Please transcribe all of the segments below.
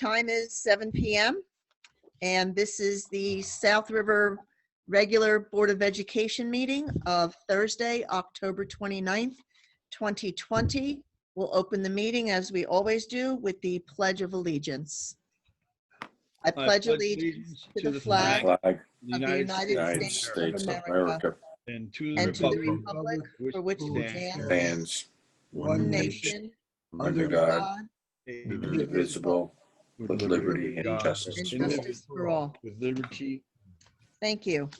time is 7 p.m. and this is the South River Regular Board of Education meeting of Thursday, October 29th, 2020. We'll open the meeting as we always do with the Pledge of Allegiance. I pledge allegiance to the flag of the United States of America and to the republic for which it stands, one nation, under God, indivisible, with liberty and justice. and justice for all. With liberty. Thank you.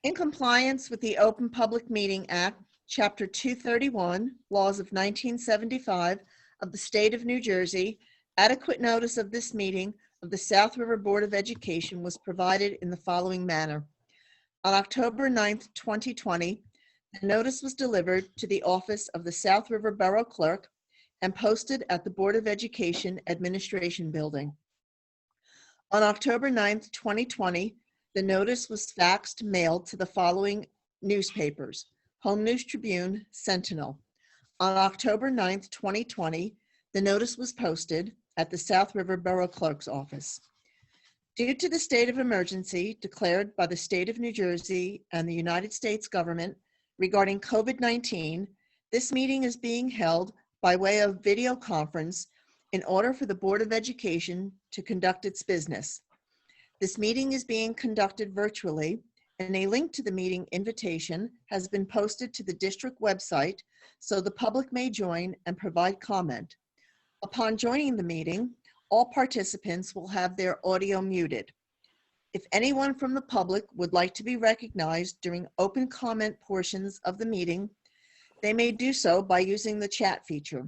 In compliance with the Open Public Meeting Act, Chapter 231, Laws of 1975 of the State of New Jersey, adequate notice of this meeting of the South River Board of Education was provided in the following manner. On October 9th, 2020, the notice was delivered to the office of the South River Borough Clerk and posted at the Board of Education Administration Building. On October 9th, 2020, the notice was faxed mailed to the following newspapers: Home News Tribune, Sentinel. On October 9th, 2020, the notice was posted at the South River Borough Clerk's office. Due to the state of emergency declared by the state of New Jersey and the United States government regarding COVID-19, this meeting is being held by way of video conference in order for the Board of Education to conduct its business. This meeting is being conducted virtually, and a link to the meeting invitation has been posted to the district website so the public may join and provide comment. Upon joining the meeting, all participants will have their audio muted. If anyone from the public would like to be recognized during open comment portions of the meeting, they may do so by using the chat feature.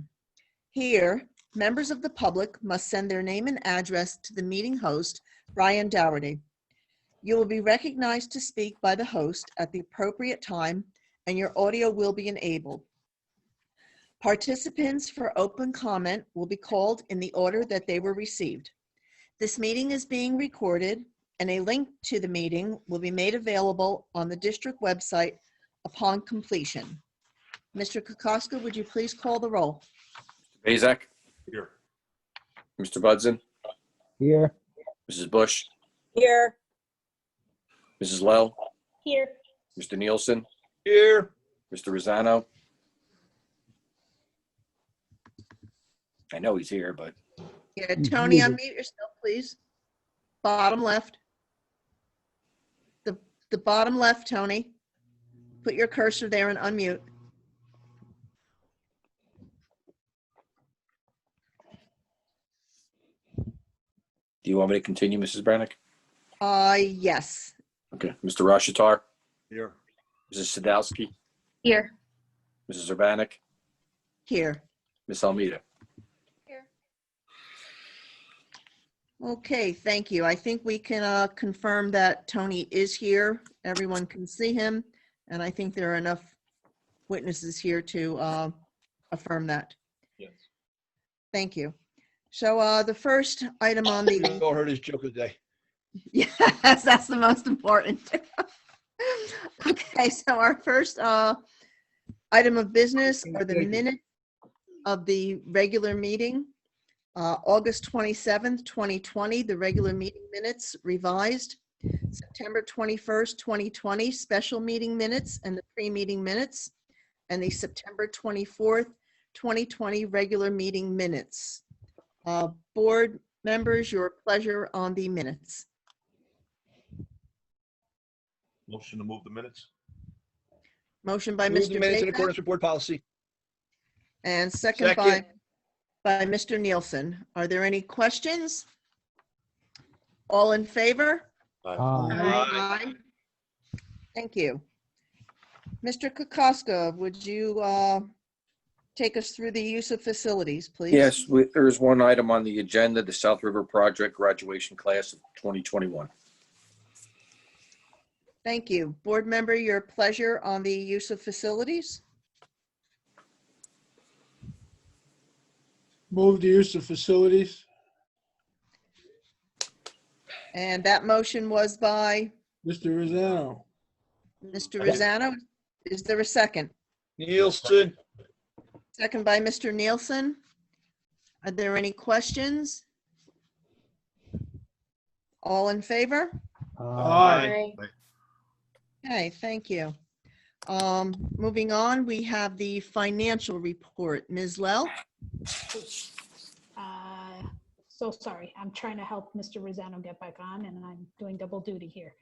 Here, members of the public must send their name and address to the meeting host, Brian Dougherty. You will be recognized to speak by the host at the appropriate time, and your audio will be enabled. Participants for open comment will be called in the order that they were received. This meeting is being recorded, and a link to the meeting will be made available on the district website upon completion. Mr. Kokoska, would you please call the roll? Bazak? Here. Mr. Budson? Here. Mrs. Bush? Here. Mrs. Lowe? Here. Mr. Nielsen? Here. Mr. Rosano? I know he's here, but Yeah, Tony, unmute yourself, please. Bottom left. The bottom left, Tony. Put your cursor there and unmute. do you want me to continue, Mrs. Brannick? Yes. Okay. Mr. Rashitar? Here. Mrs. Sadowski? Here. Mrs. Urbanik? Here. Ms. Almeida? Here. Okay, thank you. I think we can confirm that Tony is here. Everyone can see him, and I think there are enough witnesses here to affirm that. Yes. Thank you. So the first item on We the all heard his joke of the day. yes, that's the most important. Okay, so our first item of business are the minutes of the regular meeting, August 27th, 2020, the regular meeting minutes revised, September 21st, 2020, special meeting minutes and the pre-meeting minutes, and the September 24th, 2020 regular meeting minutes. Board members, your pleasure on the minutes. Motion to move the minutes. Motion by Move the Mr. minutes in Baker accordance with board policy. and second Second. by Mr. Nielsen. Are there any questions? All in favor? Aye. Thank you. Mr. Kokoska, would you take us through the use of facilities, please? Yes, there is one item on the agenda, the South River Project graduation class of 2021. Thank you. Board member, your pleasure on the use of facilities? Move the use of facilities. And that motion was by Mr. Rosano. Mr. Rosano. Is there a second? Nielsen. Second by Mr. Nielsen. Are there any questions? All in favor? Aye. Okay, thank you. Moving on, we have the financial report. Ms. Lell? So sorry, I'm trying to help Mr. Rosano get back on and I'm doing double duty here.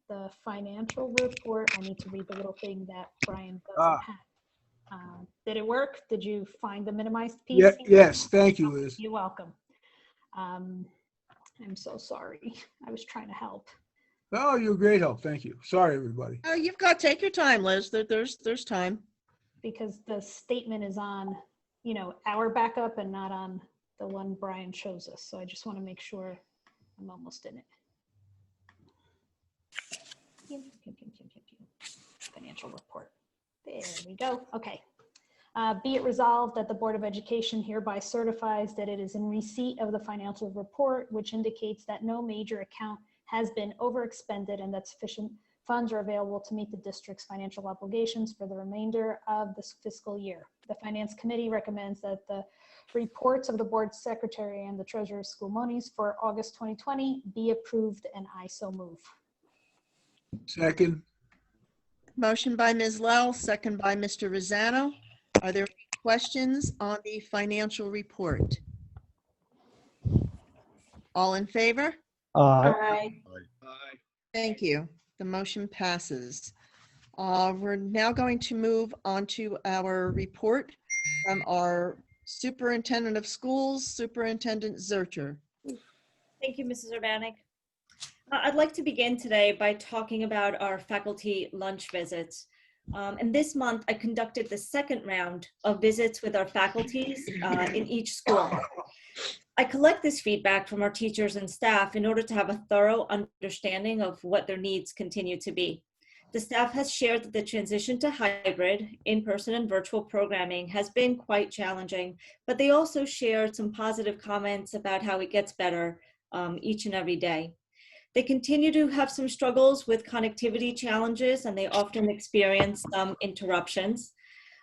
The financial report, I need to read the little thing that Brian doesn't have. Did it work? Did you find the minimized piece? Yes, thank you, Liz. You're welcome. I'm so sorry. I was trying to help. Oh, you're a great help. Thank you. Sorry, everybody. Oh, you've got, take your time, Liz. There's time. Because the statement is on, our backup and not on the one Brian shows us. So I just want to make sure I'm almost in it. Financial report. There we go. Okay. Be it resolved that the Board of Education hereby certifies that it is in receipt of the financial report, which indicates that no major account has been overexpended and that sufficient funds are available to meet the district's financial obligations for the remainder of this fiscal year. The Finance Committee recommends that the reports of the Board Secretary and the Treasurer of School Monies for August 2020 be approved, and I so move. Second. Motion by Ms. Lell, second by Mr. Rosano. Are there any questions on the financial report? All in favor? Aye. Aye. Thank you. The motion passes. We're now going to move on to our report from our Superintendent of Schools, Superintendent Zurcher. Thank you, Mrs. Urbanek. I'd like to begin today by talking about our faculty lunch visits. And this month, I conducted the second round of visits with our faculties in each school. I collect this feedback from our teachers and staff in order to have a thorough understanding of what their needs continue to be. The staff has shared that the transition to hybrid, in-person and virtual programming has been quite challenging, but they also shared some positive comments about how it gets better each and every day. They continue to have some struggles with connectivity challenges, and they often experience some interruptions.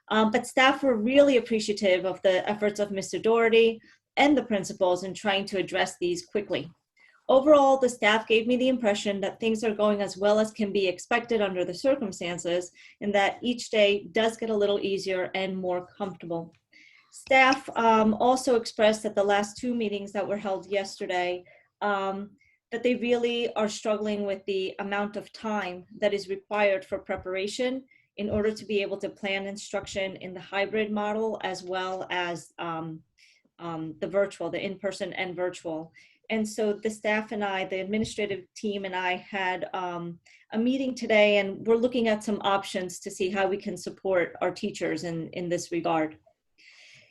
But staff were really appreciative of the efforts of Mr. Doherty and the principals in trying to address these quickly. Overall, the staff gave me the impression that things are going as well as can be expected under the circumstances, and that each day does get a little easier and more comfortable. Staff also expressed at the last two meetings that were held yesterday that they really are struggling with the amount of time that is required for preparation in order to be able to plan instruction in the hybrid model as well as the virtual, the in-person and virtual. And so the staff and I, the administrative team and I had a meeting today, and we're looking at some options to see how we can support our teachers in this regard.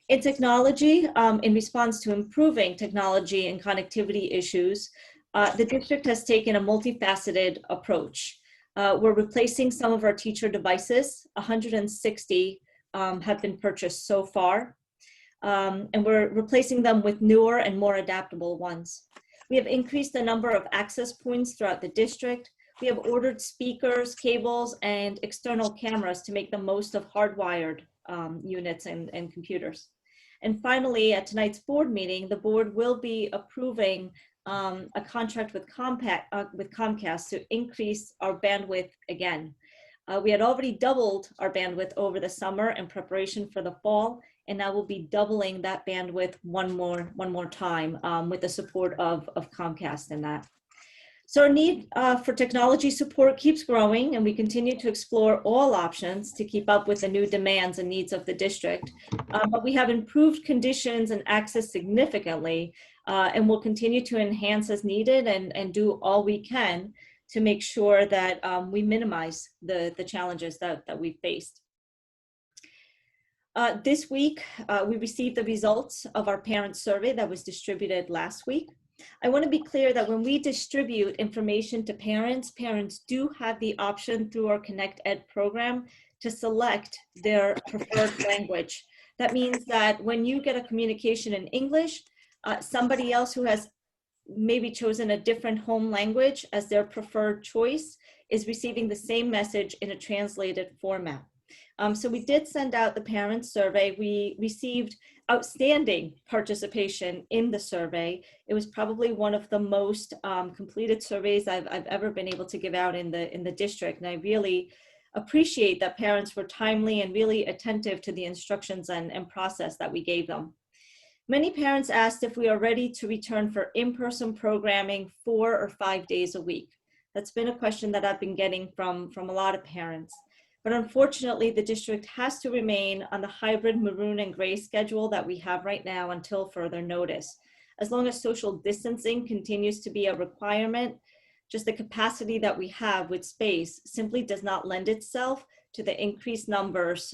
In technology, in response to improving technology and connectivity issues, the district has taken a multifaceted approach. We're replacing some of our teacher devices. 160 have been purchased so far. And we're replacing them with newer and more adaptable ones. We have increased the number of access points throughout the district. We have ordered speakers, cables, and external cameras to make the most of hardwired units and computers. And finally, at tonight's board meeting, the board will be approving a contract with Comcast to increase our bandwidth again. We had already doubled our bandwidth over the summer in preparation for the fall, and now we'll be doubling that bandwidth one more time with the support of Comcast in that. So our need for technology support keeps growing, and we continue to explore all options to keep up with the new demands and needs of the district. But we have improved conditions and access significantly, and we'll continue to enhance as needed and do all we can to make sure that we minimize the challenges that we faced. This week, we received the results of our parent survey that was distributed last week. I want to be clear that when we distribute information to parents, parents do have the option through our Connect Ed program to select their preferred language. That means that when you get a communication in English, somebody else who has maybe chosen a different home language as their preferred choice is receiving the same message in a translated format. So we did send out the parents survey. We received outstanding participation in the survey. It was probably one of the most completed surveys I've ever been able to give out in the district. And I really appreciate that parents were timely and really attentive to the instructions and process that we gave them. Many parents asked if we are ready to return for in-person programming 4 or 5 days a week. That's been a question that I've been getting from a lot of parents. But unfortunately, the district has to remain on the hybrid maroon and gray schedule that we have right now until further notice. As long as social distancing continues to be a requirement, just the capacity that we have with space simply does not lend itself to the increased numbers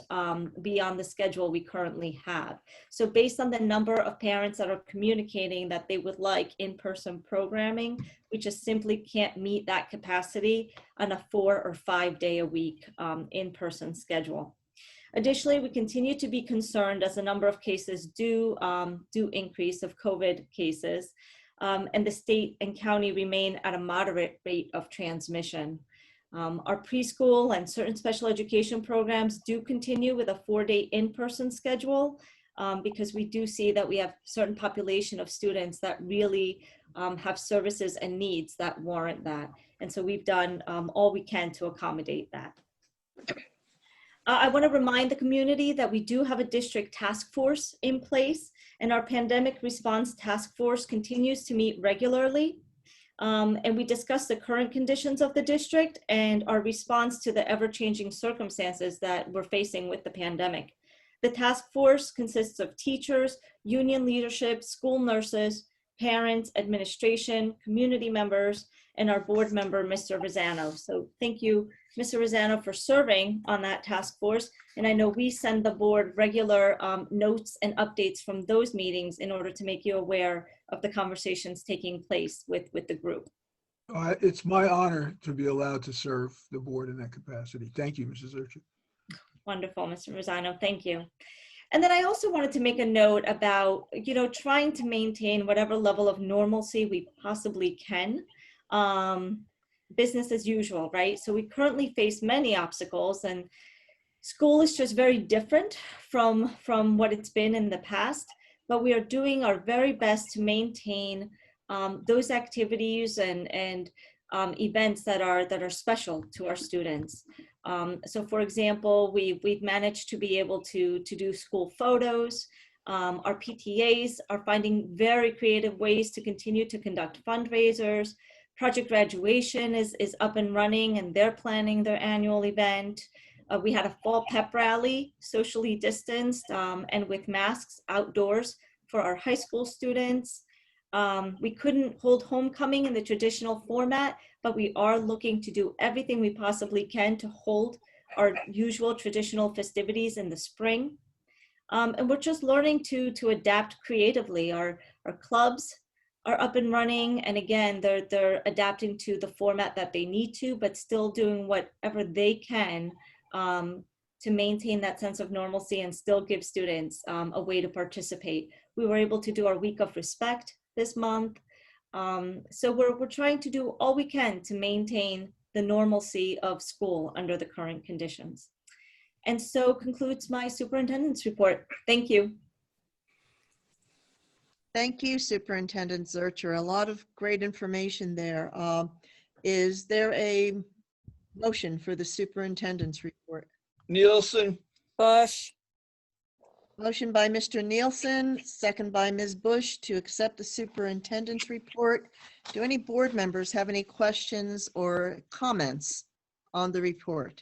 beyond the schedule we currently have. So based on the number of parents that are communicating that they would like in-person programming, we just simply can't meet that capacity on a 4 or 5 day a week in-person schedule. Additionally, we continue to be concerned as the number of cases do increase of COVID cases, and the state and county remain at a moderate rate of transmission. Our preschool and certain special education programs do continue with a 4-day in-person schedule because we do see that we have certain population of students that really have services and needs that warrant that. And so we've done all we can to accommodate that. I want to remind the community that we do have a district task force in place, and our pandemic response task force continues to meet regularly. And we discussed the current conditions of the district and our response to the ever-changing circumstances that we're facing with the pandemic. The task force consists of teachers, union leadership, school nurses, parents, administration, community members, and our board member, Mr. Rosano. So thank you, Mr. Rosano, for serving on that task force. And I know we send the board regular notes and updates from those meetings in order to make you aware of the conversations taking place with the group. It's my honor to be allowed to serve the board in that capacity. Thank you, Mrs. Zurcher. Wonderful, Mr. Rosano, thank you. And then I also wanted to make a note about, trying to maintain whatever level of normalcy we possibly can. Business as usual, right? So we currently face many obstacles, and school is just very different from what it's been in the past, but we are doing our very best to maintain those activities and events that are special to our students. So for example, we've managed to be able to do school photos. Our PTAs are finding very creative ways to continue to conduct fundraisers. Project Graduation is up and running, and they're planning their annual event. We had a fall pep rally, socially distanced and with masks outdoors for our high school students. We couldn't hold homecoming in the traditional format, but we are looking to do everything we possibly can to hold our usual traditional festivities in the spring. And we're just learning to adapt creatively. Our clubs are up and running, and again, they're adapting to the format that they need to, but still doing whatever they can to maintain that sense of normalcy and still give students a way to participate. We were able to do our Week of Respect this month. So we're trying to do all we can to maintain the normalcy of school under the current conditions. And so concludes my superintendent's report. Thank you. Thank you, Superintendent Zurcher. A lot of great information there. Is there a motion for the superintendent's report? Nielsen, Bush. Motion by Mr. Nielsen, second by Ms. Bush to accept the superintendent's report. Do any board members have any questions or comments on the report?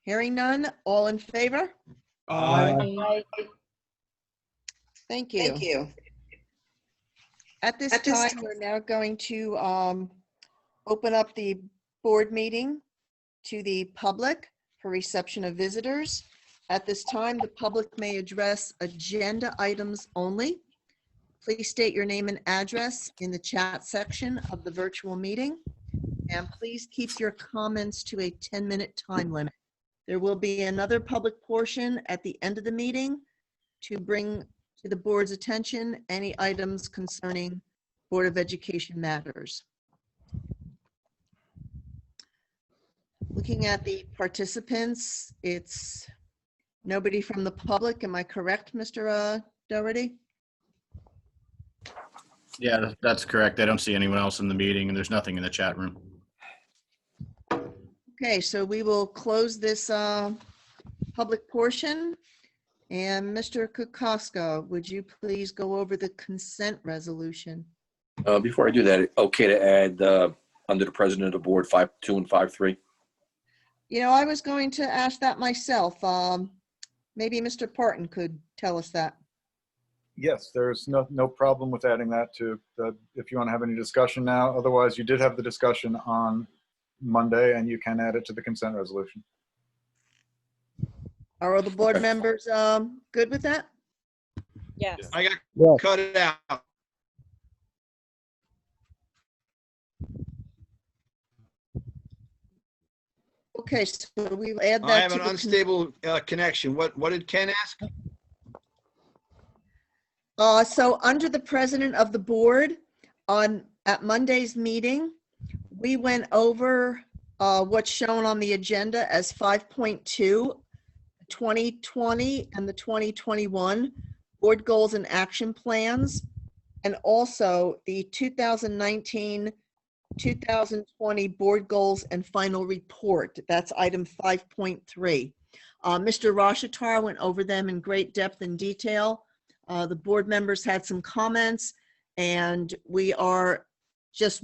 Hearing none, all in favor? Aye. Thank you. At this time, we're now going to open up the board meeting to the public for reception of visitors. At this time, the public may address agenda items only. Please state your name and address in the chat section of the virtual meeting. And please keep your comments to a 10-minute time limit. There will be another public portion at the end of the meeting to bring to the board's attention any items concerning Board of Education matters. Looking at the participants, it's nobody from the public. Am I correct, Mr. Doherty? Yeah, that's correct. I don't see anyone else in the meeting, and there's nothing in the chat room. Okay, so we will close this public portion. And Mr. Kukoska, would you please go over the consent resolution? Before I do that, okay to add under the president of the board, 5.2 and 5.3? You know, I was going to ask that myself. Maybe Mr. Parton could tell us that. Yes, there's no problem with adding that to the, if you want to have any discussion now. Otherwise, you did have the discussion on Monday and you can add it to the consent resolution. Are all the board members good with that? Yes. I got Yes. cut it out. Okay, so we will add I that have to an the unstable connection. What did Ken ask? So under the president of the board, at Monday's meeting, we went over what's shown on the agenda as 5.2, 2020 and the 2021 board goals and action plans, and also the 2019-2020 board goals and final report. That's item 5.3. Mr. Rashatar went over them in great depth and detail. The board members had some comments, and we are just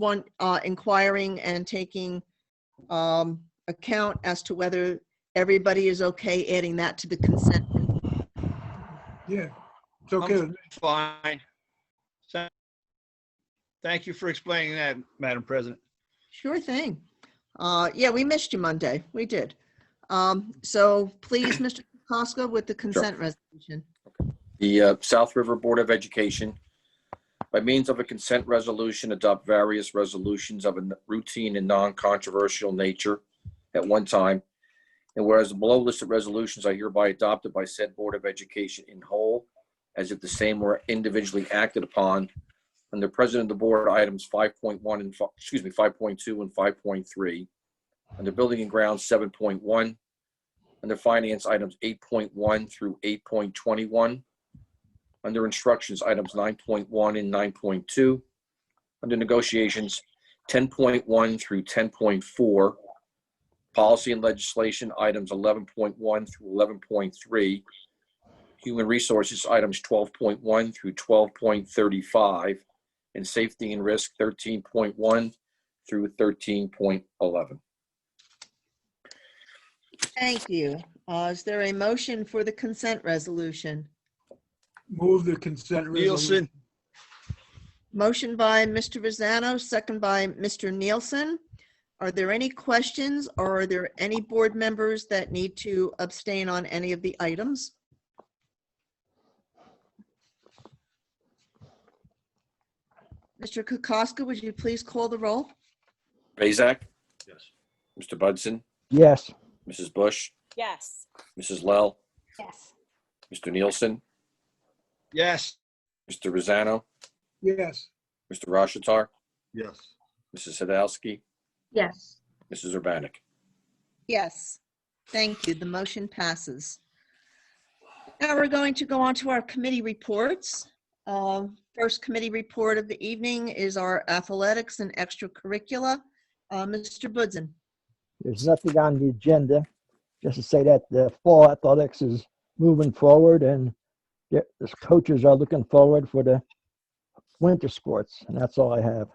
inquiring and taking account as to whether everybody is okay adding that to the consent. Yeah, it's okay. with me. Fine. Thank you for explaining that, Madam President. Sure thing. Yeah, we missed you Monday. We did. So please, Mr. Koska, with the consent resolution. The South River Board of Education, by means of a consent resolution, adopt various resolutions of a routine and non-controversial nature at one time. And whereas the below listed resolutions are hereby adopted by said Board of Education in whole, as if the same were individually acted upon, under President of the Board, items 5.2 and 5.3, under Building and Grounds 7.1, under Finance, items 8.1 through 8.21, under Instructions, items 9.1 and 9.2, under Negotiations 10.1 through 10.4, Policy and Legislation, items 11.1 through 11.3, Human Resources, items 12.1 through 12.35, and Safety and Risk 13.1 through 13.11. Thank you. Is there a motion for the consent resolution? Move the consent resolution. Nielsen, Motion by Mr. Rosano, second by Mr. Nielsen. Are there any questions, or are there any board members that need to abstain on any of the items? Mr. Kukoska, would you please call the roll? Razak, Yes. Mr. Budson, Yes. Mrs. Bush, Yes. Mrs. Lell, Yes. Mr. Nielsen, yes. Mr. Rosano, Yes. Mr. Rashatar, Yes. Mrs. Sadowski, Yes. Mrs. Urbanek. Yes. Thank you. The motion passes. Now we're going to go on to our committee reports. First committee report of the evening is our athletics and extracurricula. Mr. Budson. There's nothing on the agenda. Just to say that the fall athletics is moving forward and the coaches are looking forward for the winter sports. And that's all I have.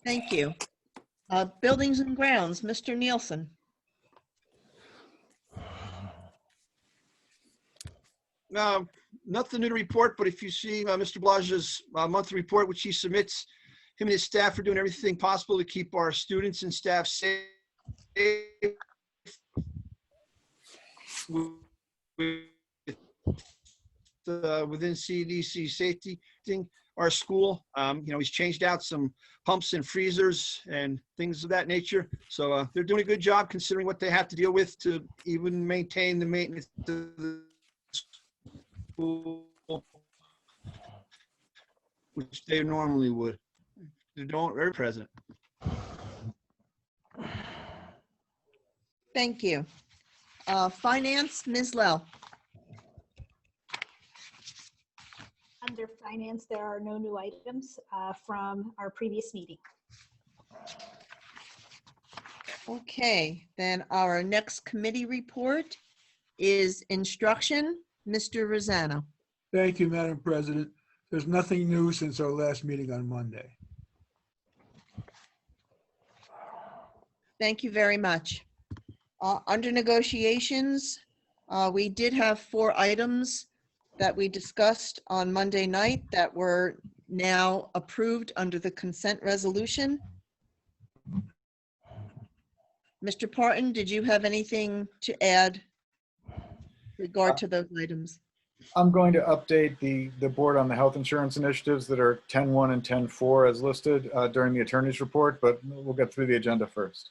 Thank you. Buildings and grounds, Mr. Nielsen. Nothing new to report, but if you see Mr. Blaja's monthly report, which he submits, him and his staff are doing everything possible to keep our students and staff safe within CDC safety thing. Our school, he's changed out some pumps and freezers and things of that nature. So they're doing a good job considering what they have to deal with to even maintain the maintenance of the school, which they normally would. They're very present. Thank you. Finance, Ms. Lell. Under finance, there are no new items from our previous meeting. Okay, then our next committee report is instruction. Mr. Rosanna. Thank you, Madam President. There's nothing new since our last meeting on Monday. Thank you very much. Under negotiations, we did have 4 items that we discussed on Monday night that were now approved under the consent resolution. Mr. Parton, did you have anything to add regard to those items? I'm going to update the board on the health insurance initiatives that are 10.1 and 10.4 as listed during the attorney's report, but we'll get through the agenda first.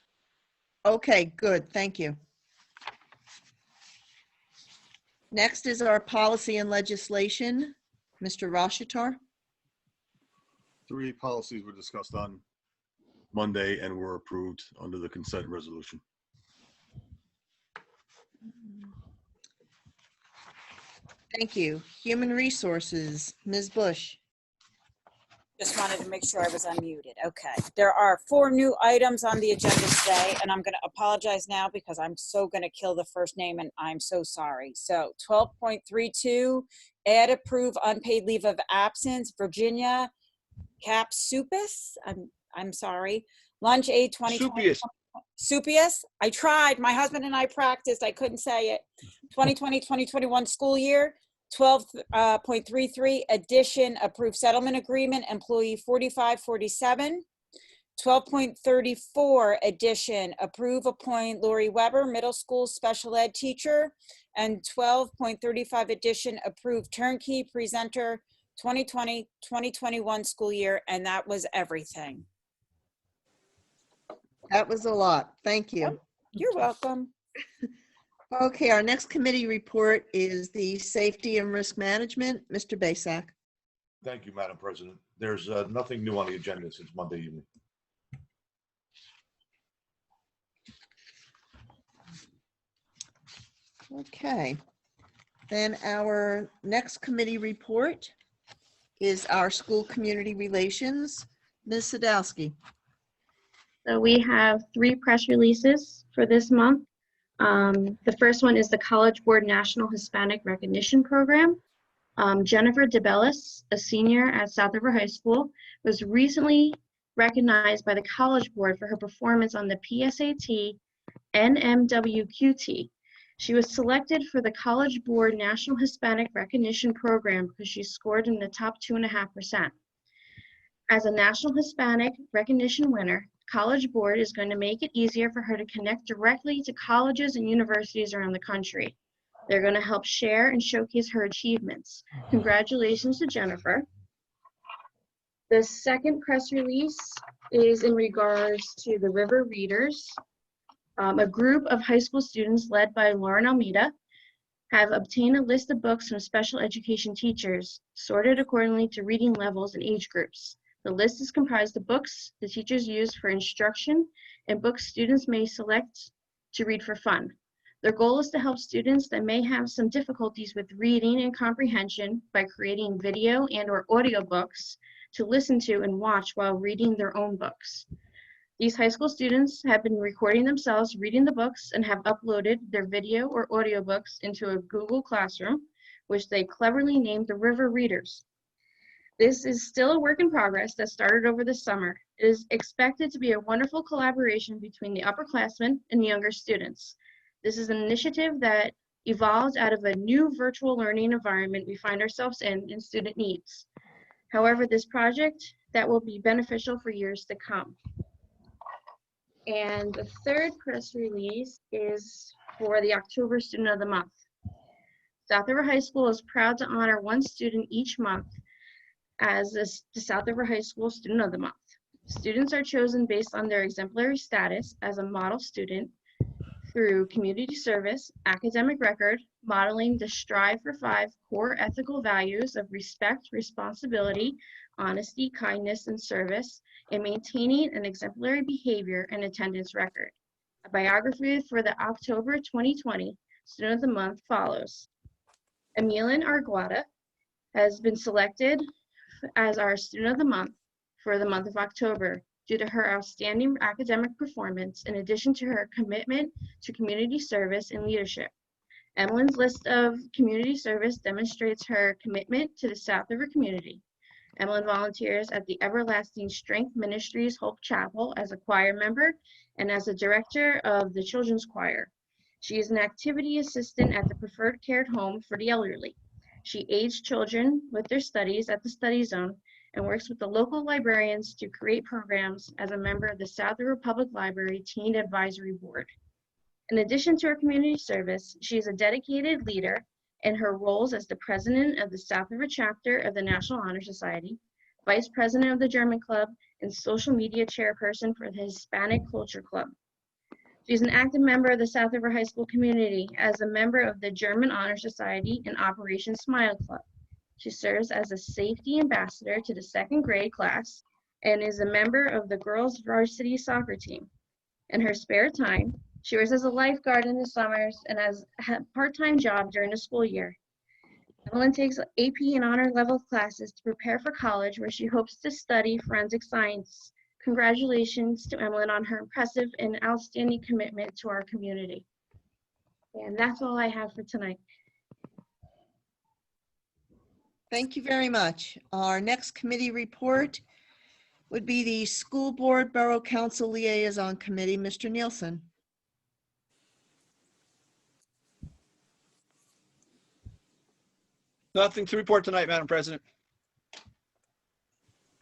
Okay, good, thank you. Next is our policy and legislation. Mr. Rashitar. 3 policies were discussed on Monday and were approved under the consent resolution. Thank you. Human Resources, Ms. Bush. Just wanted to make sure I was unmuted. Okay. There are 4 new items on the agenda today, and I'm going to apologize now because I'm so going to kill the first name, and I'm so sorry. So 12.32, add approve unpaid leave of absence, Virginia Capsupis. I'm sorry. Lunch aid 2020. Supius. Supius. I tried. My husband and I practiced. I couldn't say it. 2020-2021 school year. 12.33 addition approved settlement agreement employee 4547. 12.34 addition approve appoint Lori Weber middle school special ed teacher, and 12.35 addition approve turnkey presenter 2020-2021 school year, and that was everything. That was a lot. Thank you. You're welcome. Okay, our next committee report is the Safety and Risk Management. Mr. Basak. Thank you, Madam President. There's nothing new on the agenda since Monday evening. Okay. Then our next committee report is our School Community Relations. Ms. Sadowski. So we have 3 press releases for this month. The first one is the College Board National Hispanic Recognition Program. Jennifer DeBellis, a senior at South River High School, was recently recognized by the College Board for her performance on the PSAT NMWQT. She was selected for the College Board National Hispanic Recognition Program because she scored in the top 2.5%. As a National Hispanic Recognition winner, College Board is going to make it easier for her to connect directly to colleges and universities around the country. They're going to help share and showcase her achievements. Congratulations to Jennifer. The second press release is in regards to the River Readers. A group of high school students led by Lauren Almeida have obtained a list of books from special education teachers, sorted accordingly to reading levels and age groups. The list is comprised of books the teachers use for instruction and books students may select to read for fun. Their goal is to help students that may have some difficulties with reading and comprehension by creating video and/or audiobooks to listen to and watch while reading their own books. These high school students have been recording themselves reading the books and have uploaded their video or audiobooks into a Google Classroom, which they cleverly named the River Readers. This is still a work in progress that started over the summer. It is expected to be a wonderful collaboration between the upperclassmen and the younger students. This is an initiative that evolved out of a new virtual learning environment we find ourselves in student needs. However, this project that will be beneficial for years to come. And the third press release is for the October Student of the Month. South River High School is proud to honor one student each month as the South River High School Student of the Month. Students are chosen based on their exemplary status as a model student, through community service, academic record, modeling the Strive for 5 core ethical values of respect, responsibility, honesty, kindness, and service, and maintaining an exemplary behavior and attendance record. A biography for the October 2020 Student of the Month follows. Emilien Arguada has been selected as our Student of the Month for the month of October due to her outstanding academic performance in addition to her commitment to community service and leadership. Emily's list of community service demonstrates her commitment to the South River community. Emily volunteers at the Everlasting Strength Ministries Hope Chapel as a choir member and as a director of the children's choir. She is an activity assistant at the Preferred Care Home for the elderly. She aids children with their studies at the Study Zone and works with the local librarians to create programs as a member of the South River Public Library Teen Advisory Board. In addition to her community service, she is a dedicated leader in her roles as the president of the South River chapter of the National Honor Society, vice president of the German Club, and social media chairperson for the Hispanic Culture Club. She is an active member of the South River High School community as a member of the German Honor Society and Operation Smile Club. She serves as a safety ambassador to the second grade class and is a member of the girls varsity soccer team. In her spare time, she works as a lifeguard in the summers and has a part-time job during the school year. Evelyn takes AP and honor level classes to prepare for college, where she hopes to study forensic science. Congratulations to Evelyn on her impressive and outstanding commitment to our community. And that's all I have for tonight. Thank you very much. Our next committee report would be the School Board Borough Council Liaison Committee. Mr. Nielsen. Nothing to report tonight, Madam President.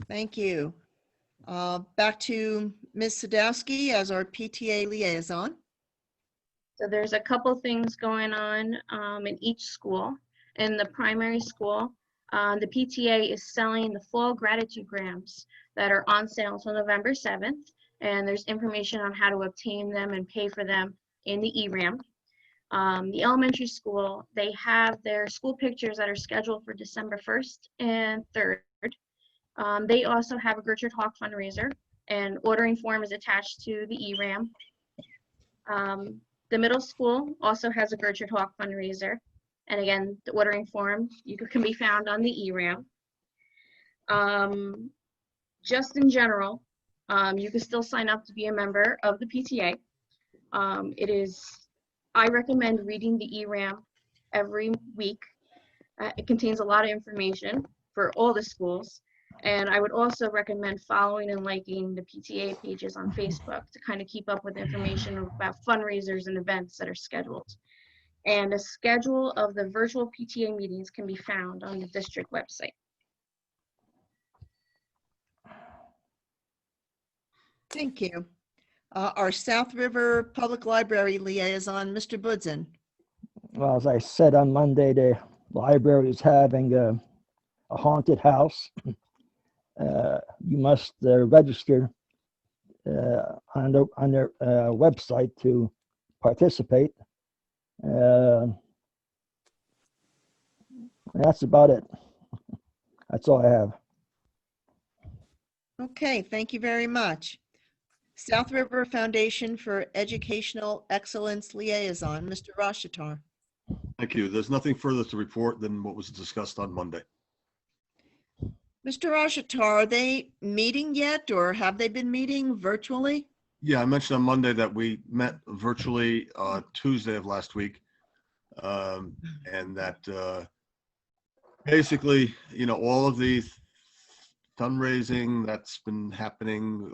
Thank you. Back to Ms. Sadowski as our PTA liaison. So there's a couple things going on in each school. In the primary school, the PTA is selling the fall gratitude grams that are on sale until November 7th. And there's information on how to obtain them and pay for them in the ERAM. The elementary school, they have their school pictures that are scheduled for December 1st and 3rd. They also have a Gertrude Hawk fundraiser, and ordering form is attached to the ERAM. The middle school also has a Gertrude Hawk fundraiser, and again, the ordering form can be found on the ERAM. Just in general, you can still sign up to be a member of the PTA. I recommend reading the ERAM every week. It contains a lot of information for all the schools. And I would also recommend following and liking the PTA pages on Facebook to kind of keep up with information about fundraisers and events that are scheduled. And a schedule of the virtual PTA meetings can be found on the district website. Thank you. Our South River Public Library liaison, Mr. Budzen. Well, as I said on Monday, the library is having a haunted house. You must register on their website to participate. That's about it. That's all I have. Okay, thank you very much. South River Foundation for Educational Excellence Liaison, Mr. Rashitar. Thank you. There's nothing further to report than what was discussed on Monday. Mr. Rashitar, are they meeting yet, or have they been meeting virtually? Yeah, I mentioned on Monday that we met virtually Tuesday of last week, and that basically, all of the fundraising that's been happening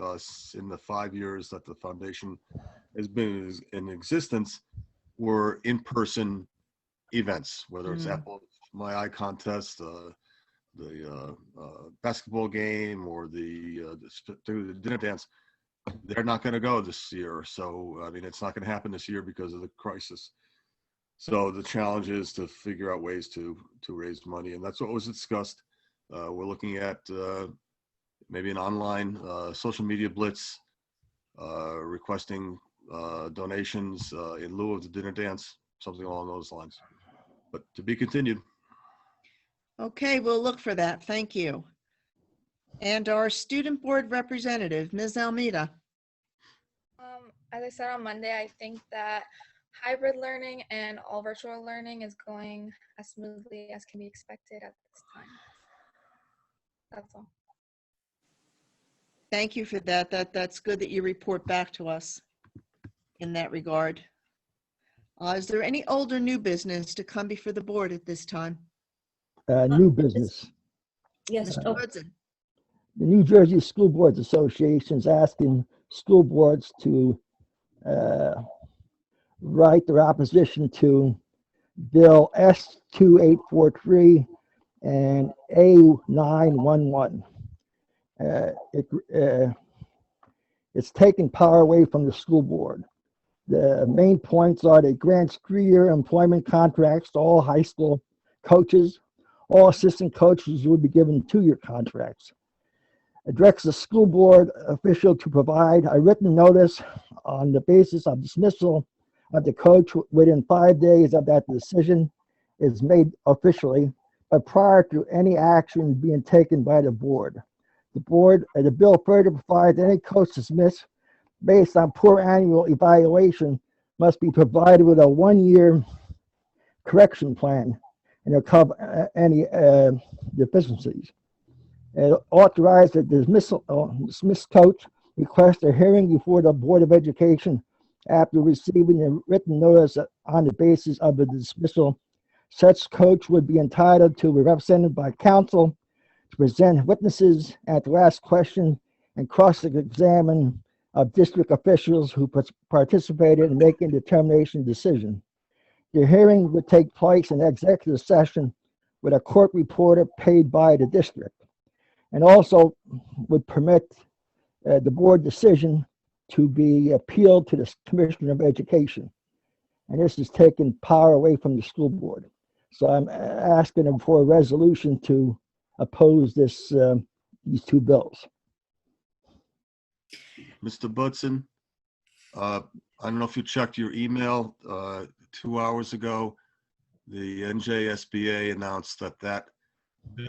in the 5 years that the foundation has been in existence were in-person events, whether it's Apple My Eye contest, the basketball game, or the dinner dance. They're not going to go this year. So, I mean, it's not going to happen this year because of the crisis. So the challenge is to figure out ways to raise money. And that's what was discussed. We're looking at maybe an online social media blitz, requesting donations in lieu of the dinner dance, something along those lines. But to be continued. Okay, we'll look for that. Thank you. And our student board representative, Ms. Almeida. As I said on Monday, I think that hybrid learning and all virtual learning is going as smoothly as can be expected at this time. That's all. Thank you for that. That's good that you report back to us in that regard. Is there any old or new business to come before the board at this time? New business. Yes. Mr. Oh, Woodson. The New Jersey School Boards Association is asking school boards to write their opposition to Bill S2843 and A911. It's taking power away from the school board. The main points are that it grants 3-year employment contracts to all high school coaches. All assistant coaches will be given 2-year contracts. It directs the school board official to provide a written notice on the basis of dismissal of the coach within 5 days of that decision is made officially, but prior to any action being taken by the board. The bill further provides any coach dismissed based on poor annual evaluation must be provided with a 1-year correction plan and it'll cover any deficiencies. It authorized the dismissed coach request a hearing before the Board of Education after receiving a written notice on the basis of the dismissal. Such coach would be entitled to be represented by counsel to present witnesses and to ask questions and cross-examine of district officials who participated in making the termination decision. The hearing would take place in executive session with a court reporter paid by the district, and also would permit the board decision to be appealed to the Commissioner of Education. And this is taking power away from the school board. So I'm asking them for a resolution to oppose these 2 bills. Mr. Budson, I don't know if you checked your email 2 hours ago. The NJSBA announced that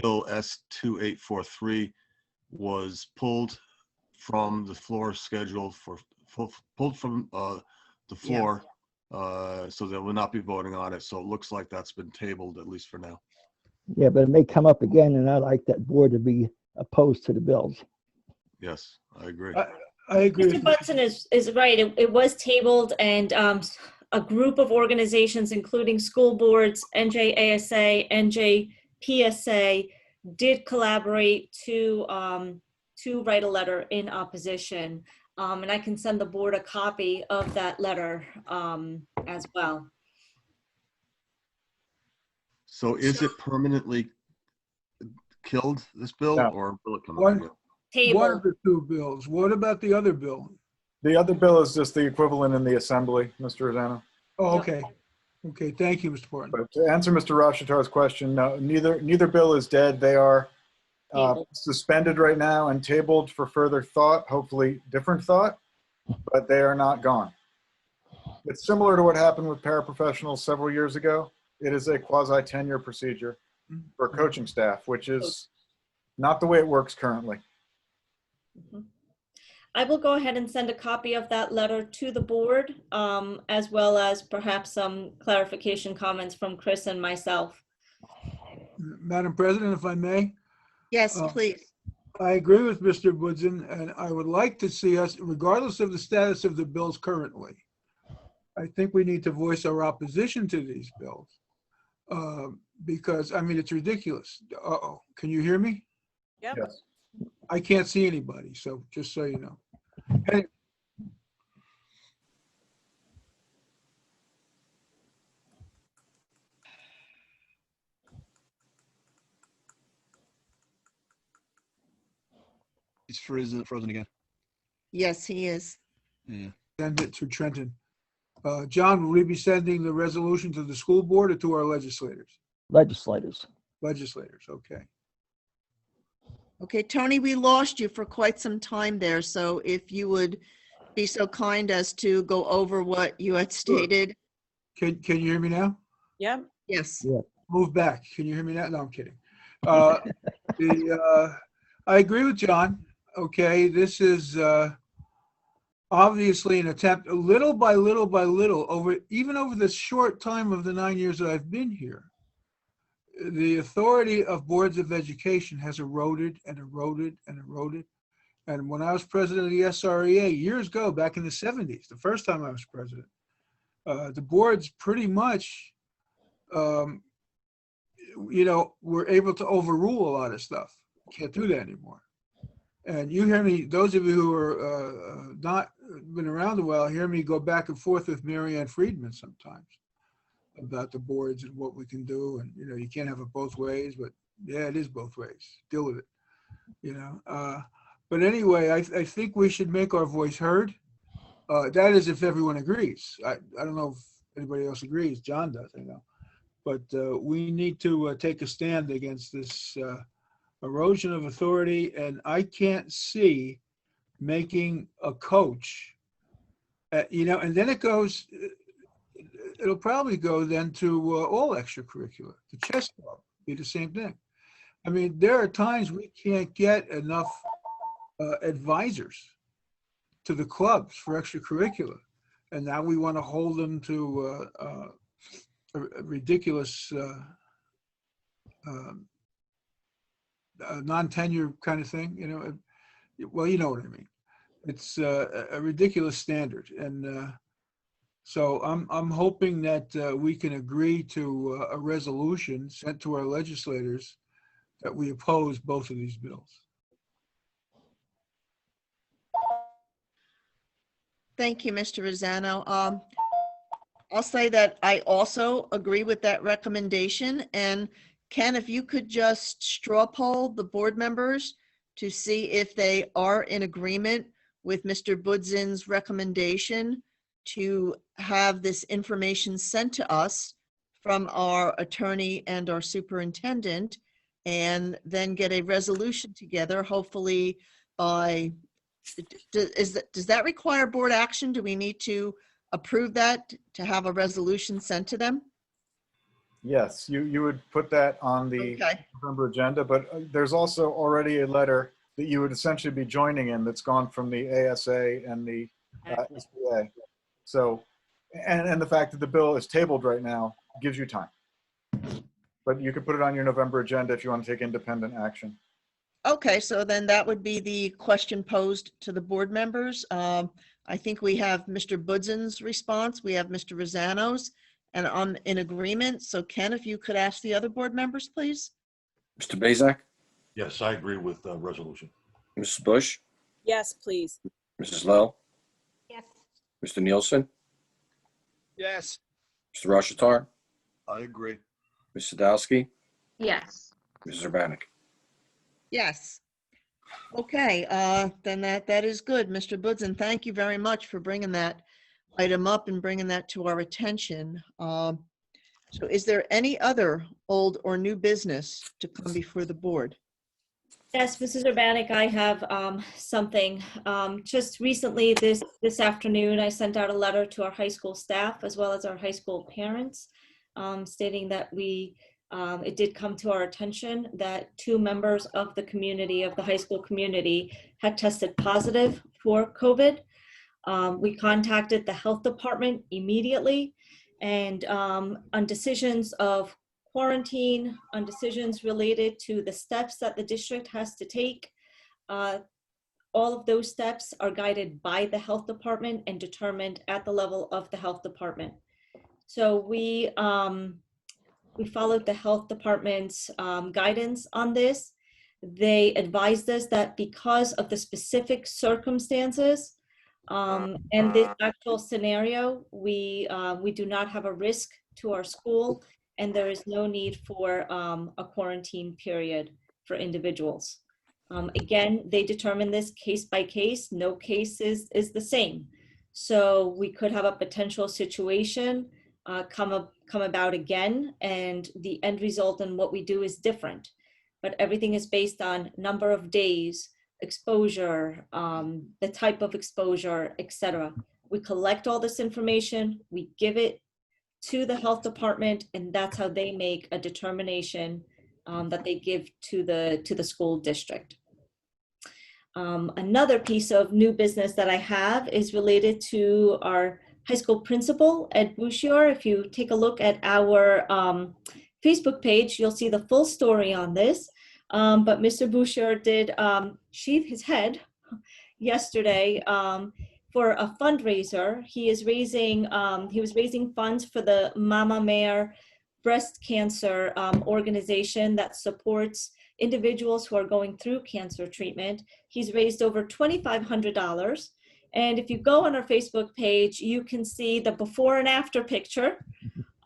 bill S2843 was pulled from the floor schedule pulled from the floor, so they will not be voting on it. So it looks like that's been tabled, at least for now. Yeah, but it may come up again, and I'd like that board to be opposed to the bills. Yes, I agree. I agree. Mr. Budson is right. It was tabled, and a group of organizations, including school boards, NJASA, NJPSA, did collaborate to write a letter in opposition. And I can send the board a copy of that letter as well. So is it permanently killed, this bill, No. or will it come One- up again? Table. One of the 2 bills. What about the other bill? The other bill is just the equivalent in the assembly, Mr. Rosanna. Oh, okay. Okay, thank you, Mr. Portman. But to answer Mr. Rochetar's question, no, neither bill is dead. They are suspended right now and tabled for further thought, hopefully different thought, but they are not gone. It's similar to what happened with paraprofessionals several years ago. It is a quasi-tenure procedure for coaching staff, which is not the way it works currently. I will go ahead and send a copy of that letter to the board, as well as perhaps some clarification comments from Chris and myself. Madam President, if I may? Yes, please. I agree with Mr. Woodson, and I would like to see us, regardless of the status of the bills currently, I think we need to voice our opposition to these bills. Because, I mean, it's ridiculous. Uh-oh, can you hear me? Yep. Yes. I can't see anybody, so just so you know. Anyway. He's frozen again. Yes, he is. Yeah. Send it to Trenton. John, will we be sending the resolution to the school board or to our legislators? Legislators. Legislators, okay. Okay, Tony, we lost you for quite some time there, so if you would be so kind as to go over what you had stated? Can you hear me now? Yep. Yes. Yeah. Move back. Can you hear me now? No, I'm kidding. I agree with John. Okay, this is obviously an attempt, little by little by little, even over the short time of the 9 years that I've been here, the authority of boards of education has eroded and eroded and eroded. And when I was president of the SREA years ago, back in the 70s, the first time I was president, the boards pretty much, were able to overrule a lot of stuff. Can't do that anymore. And you hear me, those of you who are not been around a while, hear me go back and forth with Marianne Friedman sometimes about the boards and what we can do. And, you can't have it both ways, but yeah, it is both ways. Deal with it, But anyway, I think we should make our voice heard. That is if everyone agrees. I don't know if anybody else agrees. John does, I know. But we need to take a stand against this erosion of authority, and I can't see making a coach, and then it'll probably go then to all extracurricular. The chess club be the same thing. I mean, there are times we can't get enough advisors to the clubs for extracurricular, and now we want to hold them to a ridiculous non-tenure kind of thing, well, you know what I mean. It's a ridiculous standard. And so I'm hoping that we can agree to a resolution sent to our legislators that we oppose both of these bills. Thank you, Mr. Rosanno. I'll say that I also agree with that recommendation. And Ken, if you could just straw poll the board members to see if they are in agreement with Mr. Budzin's recommendation to have this information sent to us from our attorney and our superintendent, and then get a resolution together, hopefully by, does that require board action? Do we need to approve that to have a resolution sent to them? Yes, you would put that on the Okay. November agenda, but there's also already a letter that you would essentially be joining in that's gone from the ASA and the SBA. So, and the fact that the bill is tabled right now gives you time. But you could put it on your November agenda if you want to take independent action. Okay, so then that would be the question posed to the board members. I think we have Mr. Budzin's response, we have Mr. Rosanno's, and I'm in agreement. So Ken, if you could ask the other board members, please. Mr. Bazak, Yes, I agree with the resolution. Mrs. Bush, Yes, please. Mrs. Lowe, Yes. Mr. Nielsen, Yes. Mr. Rushitar, I agree. Ms. Sadowski, Yes. Mrs. Urbanek. Yes. Okay, then that is good. Mr. Budzin, thank you very much for bringing that item up and bringing that to our attention. So is there any other old or new business to come before the board? Yes, Mrs. Urbanek, I have something. Just recently, this afternoon, I sent out a letter to our high school staff as well as our high school parents, stating that it did come to our attention that 2 members of the community, of the high school community, had tested positive for COVID. We contacted the health department immediately, and on decisions of quarantine, on decisions related to the steps that the district has to take, all of those steps are guided by the health department and determined at the level of the health department. So we followed the health department's guidance on this. They advised us that because of the specific circumstances and this actual scenario, we do not have a risk to our school, and there is no need for a quarantine period for individuals. Again, they determine this case by case. No case is the same. So we could have a potential situation come about again, and the end result in what we do is different. But everything is based on number of days exposure, the type of exposure, etc. We collect all this information, we give it to the health department, and that's how they make a determination that they give to the school district. Another piece of new business that I have is related to our high school principal, Ed Bouchier. If you take a look at our Facebook page, you'll see the full story on this. But Mr. Bouchier did sheathe his head yesterday for a fundraiser. He was raising funds for the Mama Mare breast cancer organization that supports individuals who are going through cancer treatment. He's raised over $2,500. And if you go on our Facebook page, you can see the before and after picture.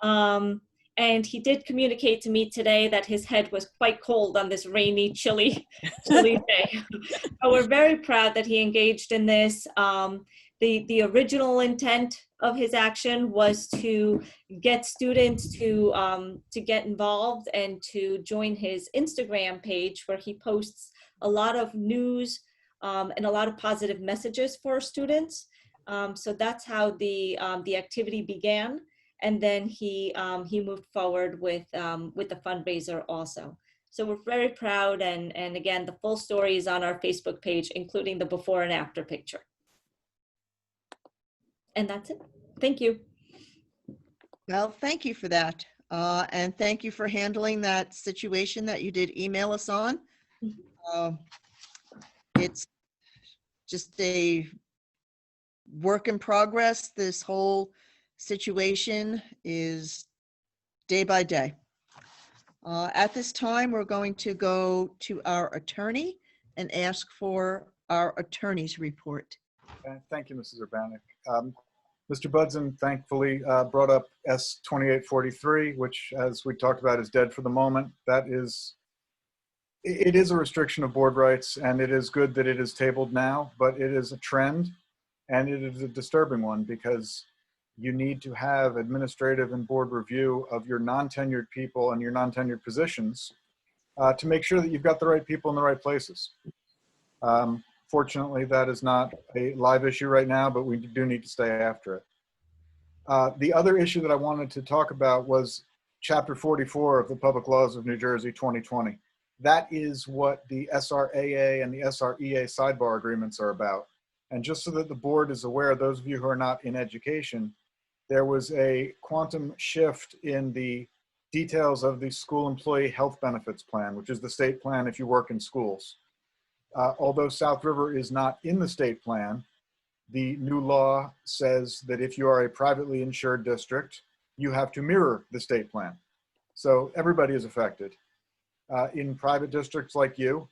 And he did communicate to me today that his head was quite cold on this rainy, chilly day. But we're very proud that he engaged in this. The original intent of his action was to get students to get involved and to join his Instagram page, where he posts a lot of news and a lot of positive messages for students. So that's how the activity began. And then he moved forward with the fundraiser also. So we're very proud, and again, the full story is on our Facebook page, including the before and after picture. And that's it. Thank you. Well, thank you for that. And thank you for handling that situation that you did email us on. It's just a work in progress. This whole situation is day by day. At this time, we're going to go to our attorney and ask for our attorney's report. Thank you, Mrs. Urbanek. Mr. Budson thankfully brought up S-2843, which, as we talked about, is dead for the moment. It is a restriction of board rights, and it is good that it is tabled now, but it is a trend, and it is a disturbing one, because you need to have administrative and board review of your non-tenured people and your non-tenured positions to make sure that you've got the right people in the right places. Fortunately, that is not a live issue right now, but we do need to stay after it. The other issue that I wanted to talk about was Chapter 44 of the Public Laws of New Jersey 2020. That is what the SRAA and the SREA sidebar agreements are about. And just so that the board is aware, those of you who are not in education, there was a quantum shift in the details of the School Employee Health Benefits Plan, which is the state plan if you work in schools. Although South River is not in the state plan, the new law says that if you are a privately insured district, you have to mirror the state plan. So everybody is affected. In private districts like you,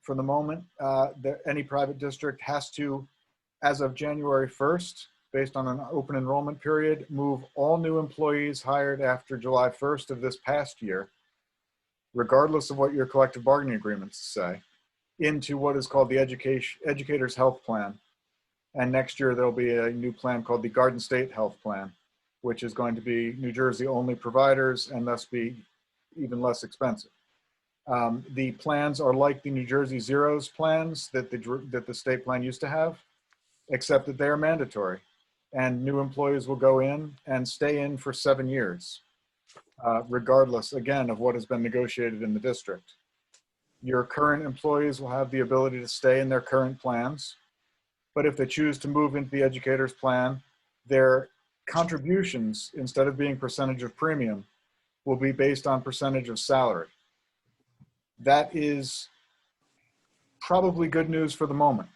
for the moment, any private district has to, as of January 1st, based on an open enrollment period, move all new employees hired after July 1st of this past year, regardless of what your collective bargaining agreements say, into what is called the Educators Health Plan. And next year, there'll be a new plan called the Garden State Health Plan, which is going to be New Jersey only providers and thus be even less expensive. The plans are like the New Jersey Zeros plans that the state plan used to have, except that they are mandatory. And new employees will go in and stay in for 7 years, regardless, again, of what has been negotiated in the district. Your current employees will have the ability to stay in their current plans, but if they choose to move into the educator's plan, their contributions, instead of being percentage of premium, will be based on percentage of salary. That is probably good news for the moment,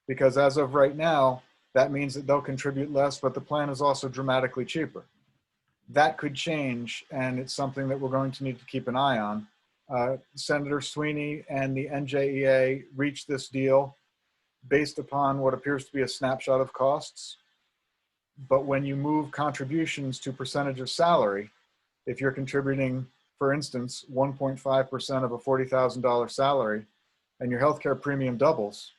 because as of right now, that means that they'll contribute less, but the plan is also dramatically cheaper. That could change, and it's something that we're going to need to keep an eye on. Senator Sweeney and the NJEA reached this deal based upon what appears to be a snapshot of costs. But when you move contributions to percentage of salary, if you're contributing, for instance, 1.5% of a $40,000 salary and your healthcare premium doubles,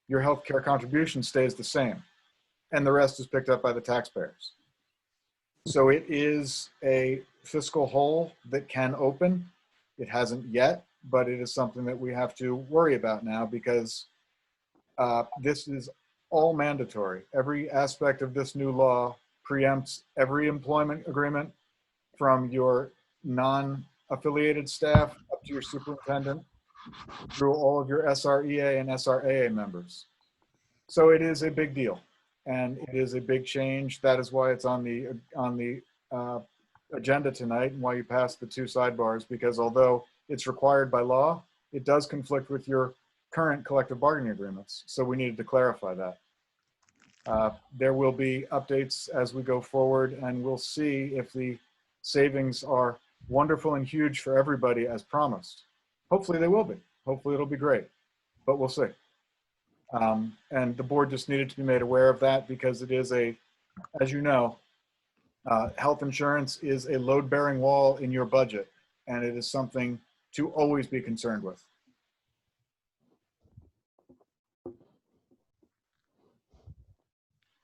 your healthcare contribution stays the same, and the rest is picked up by the taxpayers. So it is a fiscal hole that can open. It hasn't yet, but it is something that we have to worry about now because this is all mandatory. Every aspect of this new law preempts every employment agreement from your non-affiliated staff up to your superintendent through all of your SREA and SRAA members. So it is a big deal, and it is a big change. That is why it's on the agenda tonight and why you passed the 2 sidebars, because although it's required by law, it does conflict with your current collective bargaining agreements. So we needed to clarify that. There will be updates as we go forward, and we'll see if the savings are wonderful and huge for everybody as promised. Hopefully they will be. Hopefully it'll be great, but we'll see. And the board just needed to be made aware of that because it is as you know, health insurance is a load-bearing wall in your budget, and it is something to always be concerned with.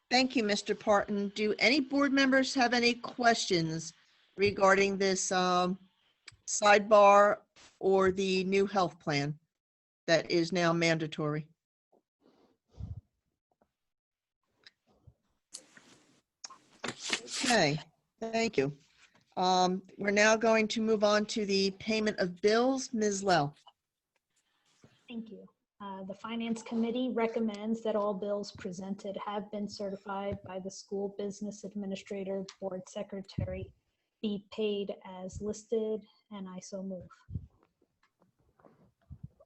Thank you, Mr. Parton. Do any board members have any questions regarding this sidebar or the new health plan that is now mandatory? Okay, thank you. We're now going to move on to the payment of bills. Ms. Lell. Thank you. The Finance Committee recommends that all bills presented have been certified by the School Business Administrator Board Secretary be paid as listed, and I so move.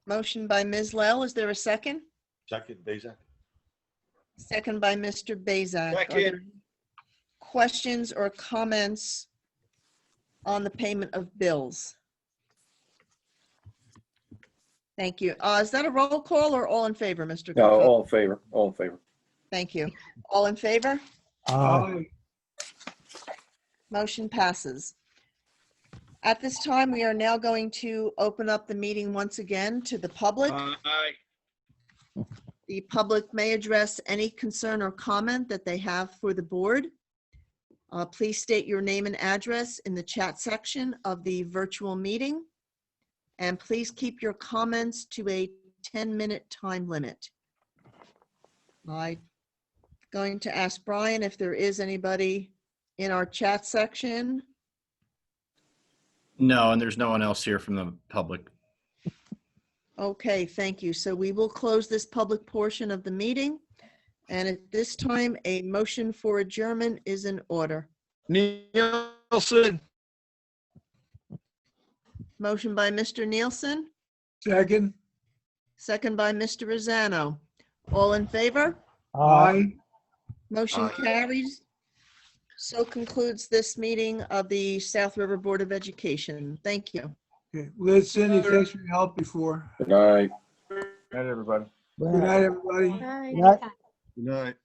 Motion by Ms. Lell. Is there a second? Second, Bezak. Second by Mr. Bezak. Are Second. there questions or comments on the payment of bills? Thank you. Is that a roll call or all in favor, Mr. No, Cook? all in favor, all in favor. Thank you. All in favor? Aye. Motion passes. At this time, we are now going to open up the meeting once again to the public. Aye. The public may address any concern or comment that they have for the board. Please state your name and address in the chat section of the virtual meeting. And please keep your comments to a 10-minute time limit. I'm going to ask Brian if there is anybody in our chat section. No, and there's no one else here from the public. Okay, thank you. So we will close this public portion of the meeting. And at this time, a motion for adjournment is in order. Nielsen. Motion by Mr. Nielsen, Second. second by Mr. Rosanno. All in favor? Aye. Motion Aye. carries. So concludes this meeting of the South River Board of Education. Thank you. Okay. Liz, Cindy, thanks for your help before. Good night. Good night, everybody. Good night, everybody. Good night. Good night.